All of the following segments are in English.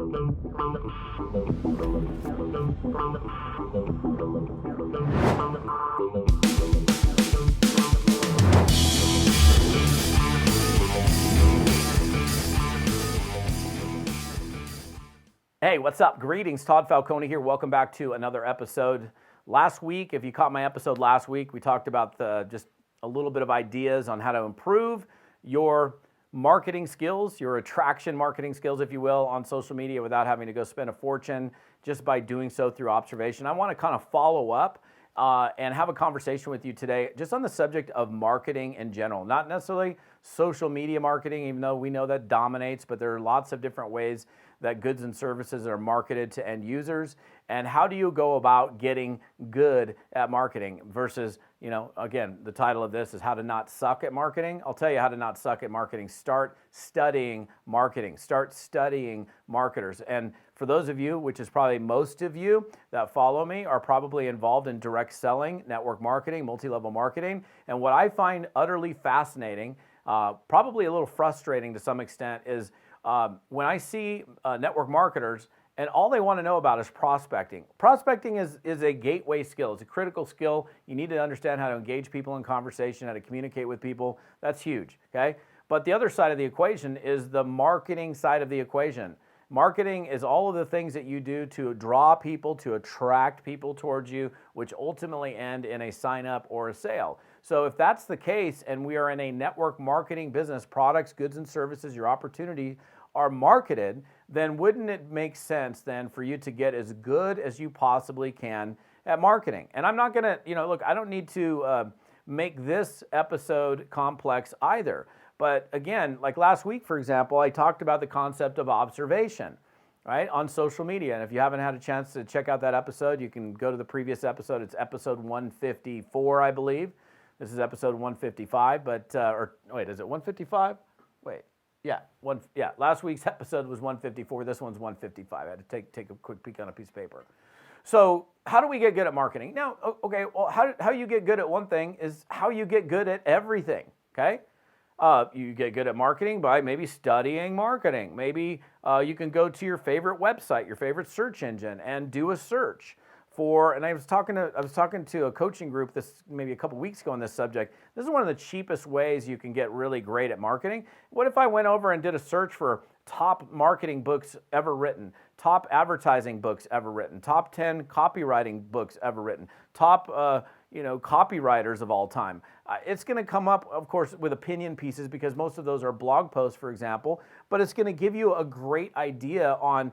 Hey, what's up? Greetings, Todd Falcone here. Welcome back to another episode. Last week, if you caught my episode last week, we talked about just a little bit of ideas on how to improve your marketing skills, your attraction marketing skills, if you will, on social media without having to go spend a fortune just by doing so through observation. I want to kind of follow up and have a conversation with you today just on the subject of marketing in general. Not necessarily social media marketing, even though we know that dominates, but there are lots of different ways that goods and services are marketed to end users. And how do you go about getting good at marketing versus, again, the title of this is How to Not Suck at Marketing. I'll tell you how to not suck at marketing. Start studying marketing. Start studying marketers. And for those of you, which is probably most of you that follow me, are probably involved in direct selling, network marketing, multi-level marketing. And what I find utterly fascinating, probably a little frustrating to some extent, is when I see network marketers and all they want to know about is prospecting. Prospecting is a gateway skill. It's a critical skill. You need to understand how to engage people in conversation, how to communicate with people. That's huge, okay? But the other side of the equation is the marketing side of the equation. Marketing is all of the things that you do to draw people, to attract people towards you, which ultimately end in a sign up or a sale. So if that's the case and we are in a network marketing business, products, goods, and services, your opportunity are marketed, then wouldn't it make sense then for you to get as good as you possibly can at marketing? And I'm not gonna, look, I don't need to make this episode complex either. But again, like last week, for example, I talked about the concept of observation, right, on social media. And if you haven't had a chance to check out that episode, you can go to the previous episode. It's episode 154, I believe. This is episode 155, but, is it 155? Last week's episode was 154. This one's 155. I had to take a quick peek on a piece of paper. So how do we get good at marketing? Now, okay, well, how you get good at one thing is how you get good at everything, okay? You get good at marketing by maybe studying marketing. Maybe you can go to your favorite website, your favorite search engine, and do a search for. And I was talking to a coaching group this maybe a couple weeks ago on this subject. This is one of the cheapest ways you can get really great at marketing. What if I went over and did a search for top marketing books ever written, top advertising books ever written, top 10 copywriting books ever written, top copywriters of all time? It's going to come up, of course, with opinion pieces because most of those are blog posts, for example, but it's going to give you a great idea on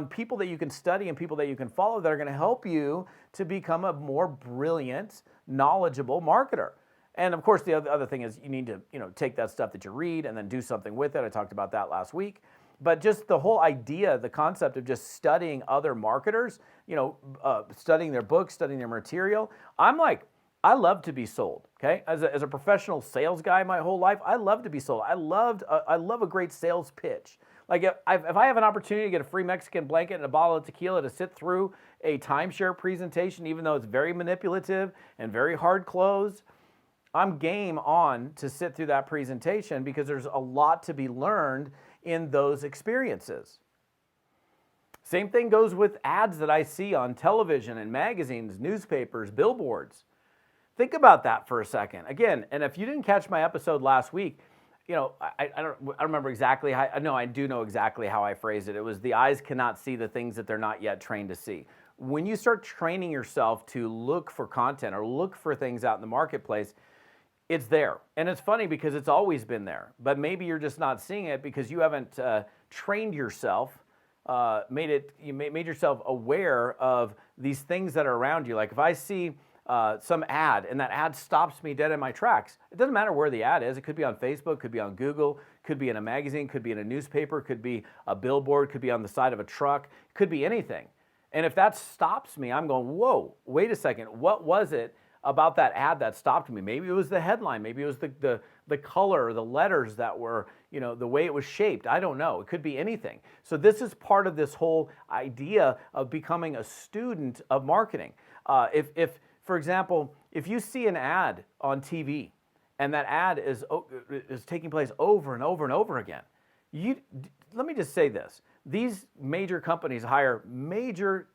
people that you can study and people that you can follow that are going to help you to become a more brilliant, knowledgeable marketer. And of course, the other thing is you need to take that stuff that you read and then do something with it. I talked about that last week. But just the whole idea, the concept of just studying other marketers, studying their books, studying their material. I love to be sold, okay? As a professional sales guy my whole life, I love to be sold. I love a great sales pitch. Like if I have an opportunity to get a free Mexican blanket and a bottle of tequila to sit through a timeshare presentation, even though it's very manipulative and very hard close, I'm game on to sit through that presentation because there's a lot to be learned in those experiences. Same thing goes with ads that I see on television and magazines, newspapers, billboards. Think about that for a second. Again, and if you didn't catch my episode last week, I don't remember exactly how. No, I do know exactly how I phrased it. It was the eyes cannot see the things that they're not yet trained to see. When you start training yourself to look for content or look for things out in the marketplace, it's there. And it's funny because it's always been there. But maybe you're just not seeing it because you haven't trained yourself, made yourself aware of these things that are around you. Like if I see some ad and that ad stops me dead in my tracks. It doesn't matter where the ad is. It could be on Facebook, could be on Google, could be in a magazine, could be in a newspaper, could be a billboard, could be on the side of a truck, could be anything. And if that stops me, I'm going, whoa, wait a second. What was it about that ad that stopped me? Maybe it was the headline. Maybe it was the color, the letters that were, the way it was shaped. I don't know. It could be anything. So this is part of this whole idea of becoming a student of marketing. If for example, if you see an ad on TV and that ad is taking place over and over and over again, let me just say this. These major companies hire major,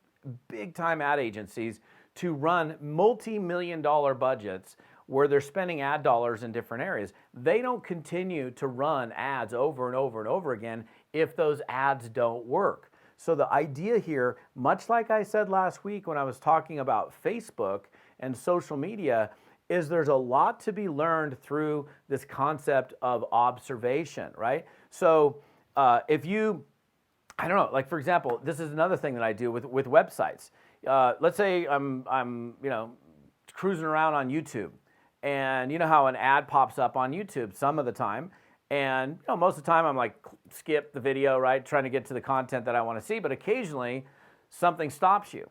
big-time ad agencies to run multi-million-dollar budgets where they're spending ad dollars in different areas. They don't continue to run ads over and over and over again if those ads don't work. So the idea here, much like I said last week when I was talking about Facebook and social media, is there's a lot to be learned through this concept of observation, right? So if you, I don't know, like for example, this is another thing that I do with websites. Let's say I'm cruising around on YouTube, and you know how an ad pops up on YouTube some of the time, and most of the time I'm like skip the video, right, trying to get to the content that I want to see, but occasionally something stops you,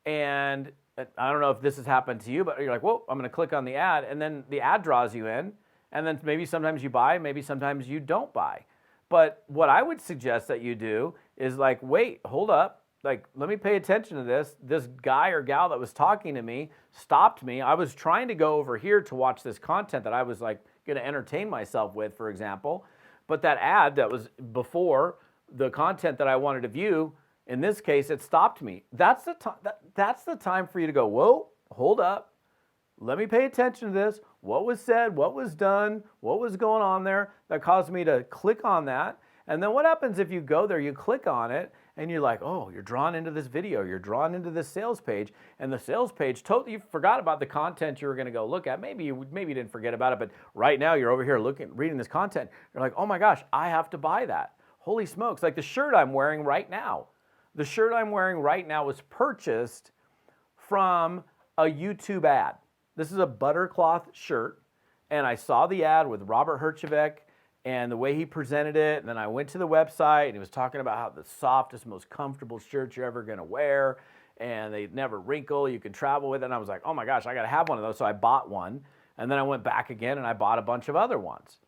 and I don't know if this has happened to you, but you're like, whoa, I'm going to click on the ad, and then the ad draws you in, and then maybe sometimes you buy, maybe sometimes you don't buy. But what I would suggest that you do is like, wait, hold up, like, let me pay attention to this. This guy or gal that was talking to me stopped me. I was trying to go over here to watch this content that I was like going to entertain myself with, for example. But that ad that was before the content that I wanted to view, in this case, it stopped me. That's the time for you to go, whoa, hold up. Let me pay attention to this. What was said, what was done, what was going on there that caused me to click on that. And then what happens if you go there, you click on it, and you're like, oh, you're drawn into this video, you're drawn into this sales page, and the sales page, totally, you forgot about the content you were going to go look at. Maybe you didn't forget about it, but right now you're over here reading this content. You're like, oh my gosh, I have to buy that. Holy smokes, like the shirt I'm wearing right now. The shirt I'm wearing right now was purchased from a YouTube ad. This is a buttercloth shirt, and I saw the ad with Robert Herjavec and the way he presented it, and then I went to the website, and he was talking about how the softest, most comfortable shirt you're ever going to wear, and they never wrinkle, you can travel with it, and I was like, oh my gosh, I got to have one of those, so I bought one, and then I went back again, and I bought a bunch of other ones.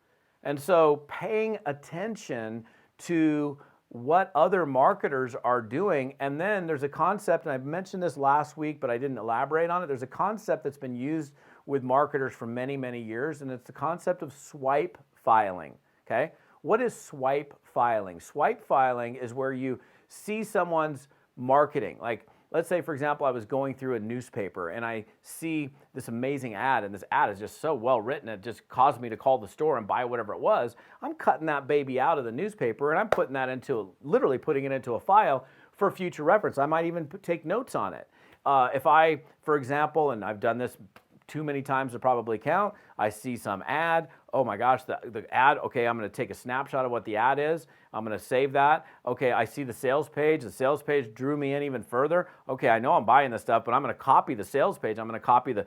And so paying attention to what other marketers are doing, and then there's a concept, and I mentioned this last week, but I didn't elaborate on it. There's a concept that's been used with marketers for many, many years, and it's the concept of swipe filing. Okay, what is swipe filing? Swipe filing is where you see someone's marketing. Like, let's say, for example, I was going through a newspaper and I see this amazing ad, and this ad is just so well written, it just caused me to call the store and buy whatever it was. I'm cutting that baby out of the newspaper, and I'm putting that literally putting it into a file for future reference. I might even take notes on it. If I, for example, and I've done this too many times to probably count, I see some ad. Oh my gosh, the ad, okay, I'm going to take a snapshot of what the ad is. I'm going to save that. Okay, I see the sales page. The sales page drew me in even further. Okay, I know I'm buying this stuff, but I'm going to copy the sales page. I'm going to copy the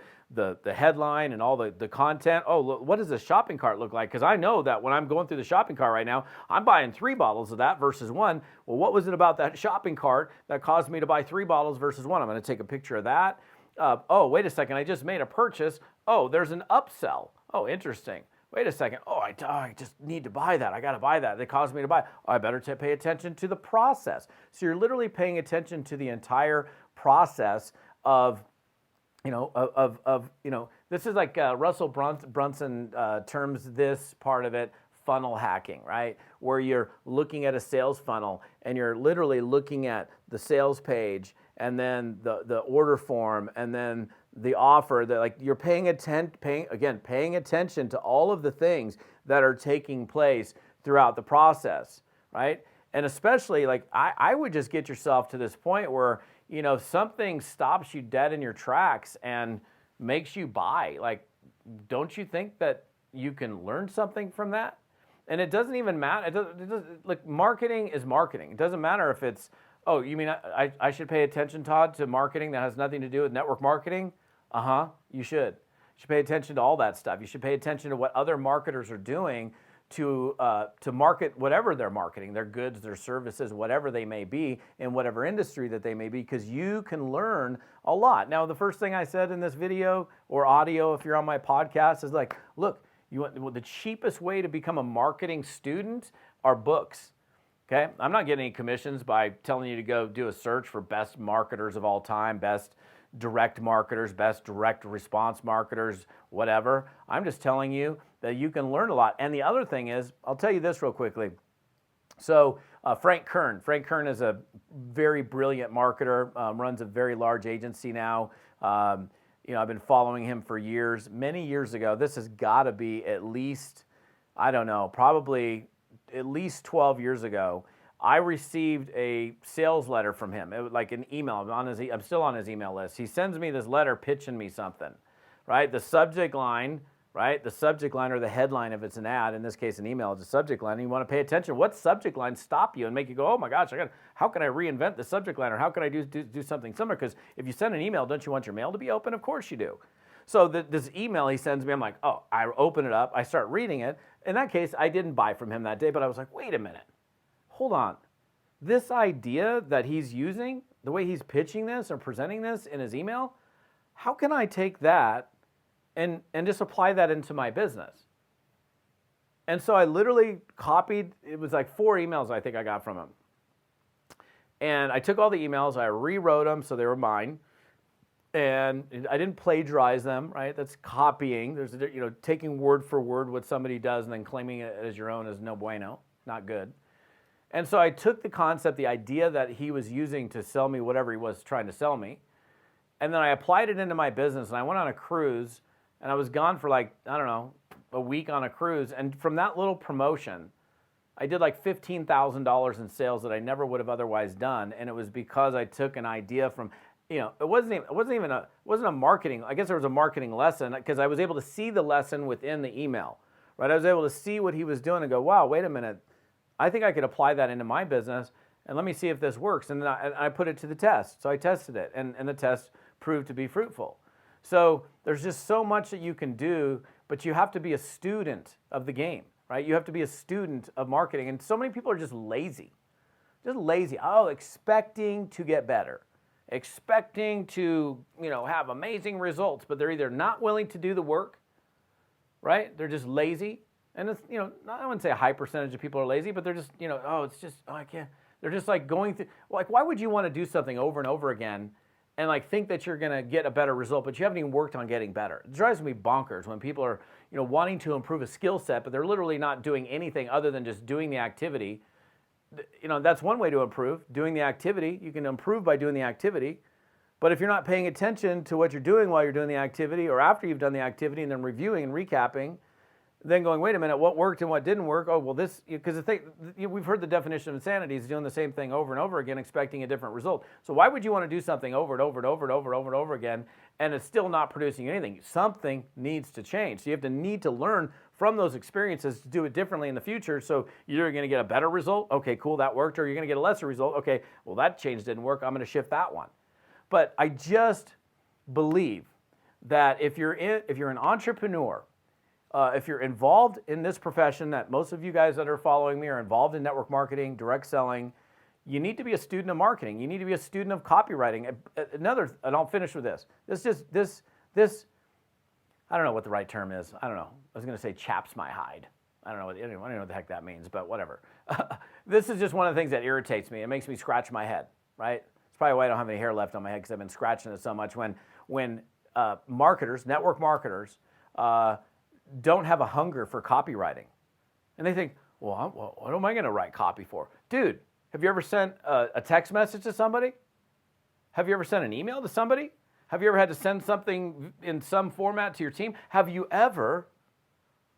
headline and all the content. Oh, look, what does the shopping cart look like? Because I know that when I'm going through the shopping cart right now, I'm buying 3 bottles of that versus 1. Well, what was it about that shopping cart that caused me to buy 3 bottles versus 1? I'm going to take a picture of that. Oh, wait a second, I just made a purchase. Oh, there's an upsell. Oh, interesting. Wait a second. Oh, I just need to buy that. I got to buy that. They caused me to buy. Oh, I better pay attention to the process. So you're literally paying attention to the entire process of, this is like Russell Brunson terms this part of it funnel hacking, right? Where you're looking at a sales funnel and you're literally looking at the sales page and then the order form and then the offer, that like you're paying attention to all of the things that are taking place throughout the process, right? And especially like I would just get yourself to this point where, something stops you dead in your tracks and makes you buy. Like, don't you think that you can learn something from that? And it doesn't even matter. It doesn't, like, marketing is marketing. It doesn't matter if it's, oh, you mean I should pay attention, Todd, to marketing that has nothing to do with network marketing? You should. You should pay attention to all that stuff. You should pay attention to what other marketers are doing to market whatever they're marketing, their goods, their services, whatever they may be, in whatever industry that they may be, because you can learn a lot. Now, the first thing I said in this video or audio, if you're on my podcast, is like, look, the cheapest way to become a marketing student are books. Okay, I'm not getting any commissions by telling you to go do a search for best marketers of all time, best direct marketers, best direct response marketers, whatever. I'm just telling you that you can learn a lot. And the other thing is, I'll tell you this real quickly. So Frank Kern is a very brilliant marketer, runs a very large agency now. I've been following him for years. Many years ago, this has got to be at least, I don't know, probably at least 12 years ago, I received a sales letter from him. It was like an email. I'm still on his email list. He sends me this letter pitching me something, right? The subject line, right? The subject line or the headline if it's an ad, in this case an email, it's a subject line, and you want to pay attention. What subject lines stop you and make you go, oh my gosh, how can I reinvent the subject line, or how can I do something similar? Because if you send an email, don't you want your mail to be open? Of course you do. So this email he sends me, I'm like, oh, I open it up, I start reading it. In that case, I didn't buy from him that day, but I was like, wait a minute. Hold on. This idea that he's using, the way he's pitching this or presenting this in his email, how can I take that and just apply that into my business? And so I literally copied, it was like 4 emails I think I got from him. And I took all the emails, I rewrote them so they were mine. And I didn't plagiarize them, right? That's copying. There's, taking word for word what somebody does and then claiming it as your own is no bueno, not good. And so I took the concept, the idea that he was using to sell me whatever he was trying to sell me, and then I applied it into my business, and I went on a cruise, and I was gone for like, I don't know, a week on a cruise, and from that little promotion, I did like $15,000 in sales that I never would have otherwise done, and it was because I took an idea from, it wasn't a marketing, I guess there was a marketing lesson, because I was able to see the lesson within the email, right? I was able to see what he was doing and go, wow, wait a minute, I think I could apply that into my business, and let me see if this works. And then I put it to the test. So I tested it, and the test proved to be fruitful. So there's just so much that you can do, but you have to be a student of the game, right? You have to be a student of marketing. And so many people are just lazy. Expecting to get better, expecting to, have amazing results, but they're either not willing to do the work, right? They're just lazy. And it's, I wouldn't say a high percentage of people are lazy, but they're just, I can't. They're just like going through, like, why would you want to do something over and over again and like think that you're going to get a better result, but you haven't even worked on getting better? It drives me bonkers when people are, wanting to improve a skill set, but they're literally not doing anything other than just doing the activity. That's one way to improve, doing the activity. You can improve by doing the activity. But if you're not paying attention to what you're doing while you're doing the activity or after you've done the activity and then reviewing and recapping, then going, wait a minute, what worked and what didn't work? Oh, well, this, because the thing, we've heard the definition of insanity is doing the same thing over and over again, expecting a different result. So why would you want to do something over and over and over and over and over and over again, and it's still not producing anything? Something needs to change. So you need to learn from those experiences to do it differently in the future. So you're going to get a better result. Okay, cool, that worked. Or you're going to get a lesser result. Okay, well, that change didn't work. I'm going to shift that one. But I just believe that if you're an entrepreneur, if you're involved in this profession, that most of you guys that are following me are involved in network marketing, direct selling, you need to be a student of marketing. You need to be a student of copywriting. And I'll finish with this. This, I don't know what the right term is. I don't know. I was going to say chaps my hide. I don't know what the heck that means, but whatever. This is just one of the things that irritates me. It makes me scratch my head, right? It's probably why I don't have any hair left on my head, because I've been scratching it so much. When marketers, network marketers, don't have a hunger for copywriting. And they think, well, what am I going to write copy for? Dude, have you ever sent a text message to somebody? Have you ever sent an email to somebody? Have you ever had to send something in some format to your team? Have you ever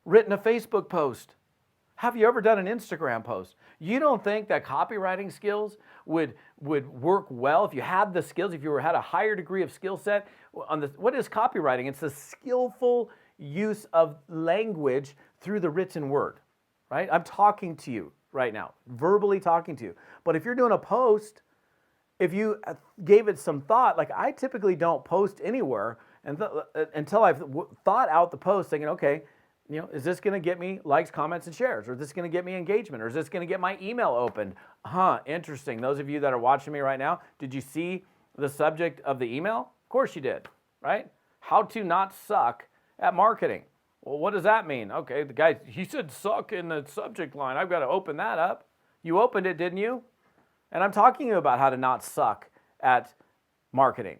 written a Facebook post? Have you ever done an Instagram post? You don't think that copywriting skills would work well if you had the skills, if you had a higher degree of skill set? What is copywriting? It's the skillful use of language through the written word, right? I'm talking to you right now, verbally talking to you. But if you're doing a post, if you gave it some thought, like I typically don't post anywhere until I've thought out the post, thinking, okay, is this going to get me likes, comments, and shares? Or is this going to get me engagement? Or is this going to get my email opened? Interesting. Those of you that are watching me right now, did you see the subject of the email? Of course you did, right? How to not suck at marketing. Well, what does that mean? Okay, the guy, he said suck in the subject line. I've got to open that up. You opened it, didn't you? And I'm talking to you about how to not suck at marketing.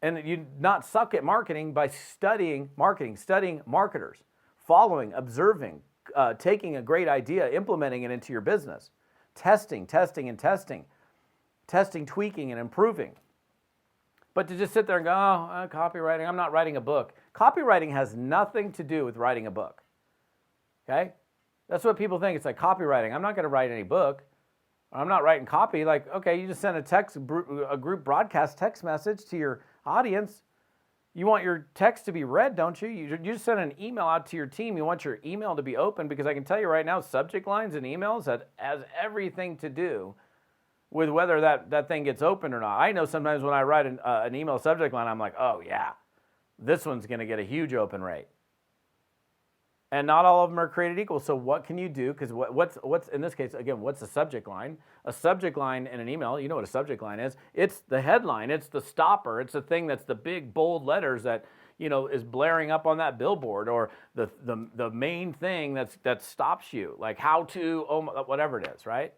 And you not suck at marketing by studying marketing, studying marketers, following, observing, taking a great idea, implementing it into your business, testing, tweaking, and improving. But to just sit there and go, copywriting, I'm not writing a book. Copywriting has nothing to do with writing a book. Okay? That's what people think. It's like copywriting. I'm not going to write any book. I'm not writing copy. Like, okay, you just send a group broadcast text message to your audience. You want your text to be read, don't you? You just send an email out to your team. You want your email to be open, because I can tell you right now, subject lines and emails has everything to do with whether that thing gets opened or not. I know sometimes when I write an email subject line, I'm like, oh yeah, this one's going to get a huge open rate. And not all of them are created equal. So what can you do? Because what's in this case, again, what's a subject line? A subject line in an email, you know what a subject line is. It's the headline. It's the stopper. It's the thing that's the big bold letters that, is blaring up on that billboard, or the main thing that stops you, like how to, whatever it is, right?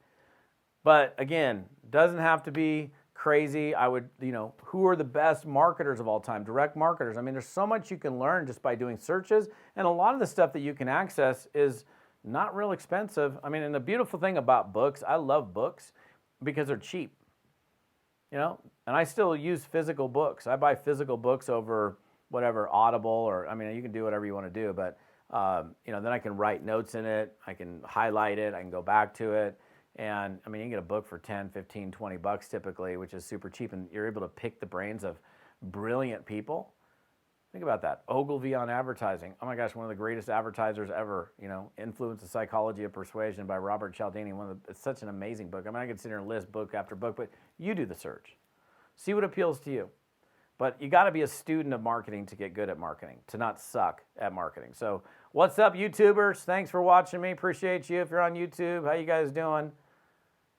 But again, doesn't have to be crazy. I would, who are the best marketers of all time? Direct marketers. I mean, there's so much you can learn just by doing searches, and a lot of the stuff that you can access is not real expensive. I mean, and the beautiful thing about books, I love books because they're cheap, and I still use physical books. I buy physical books over whatever, Audible, or, I mean, you can do whatever you want to do, but, then I can write notes in it. I can highlight it. I can go back to it. And I mean, you can get a book for 10, 15, 20 bucks typically, which is super cheap, and you're able to pick the brains of brilliant people. Think about that. Ogilvy on Advertising. Oh my gosh, one of the greatest advertisers ever, Influence the Psychology of Persuasion by Robert Cialdini. It's such an amazing book. I mean, I could sit here and list book after book, but you do the search. See what appeals to you. But you got to be a student of marketing to get good at marketing, to not suck at marketing. So what's up, YouTubers? Thanks for watching me. Appreciate you. If you're on YouTube, how you guys doing?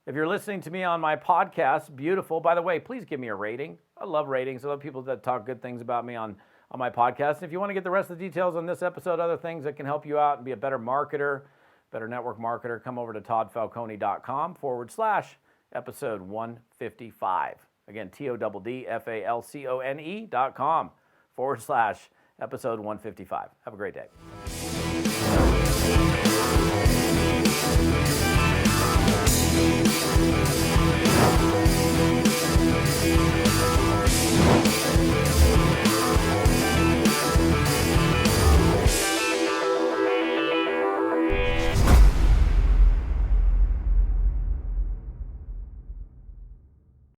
If you're listening to me on my podcast, beautiful. By the way, please give me a rating. I love ratings. I love people that talk good things about me on my podcast. And if you want to get the rest of the details on this episode, other things that can help you out and be a better marketer, better network marketer, come over to toddfalcone.com/episode 155. Again, TODDFALCONE.com/episode 155. Have a great day.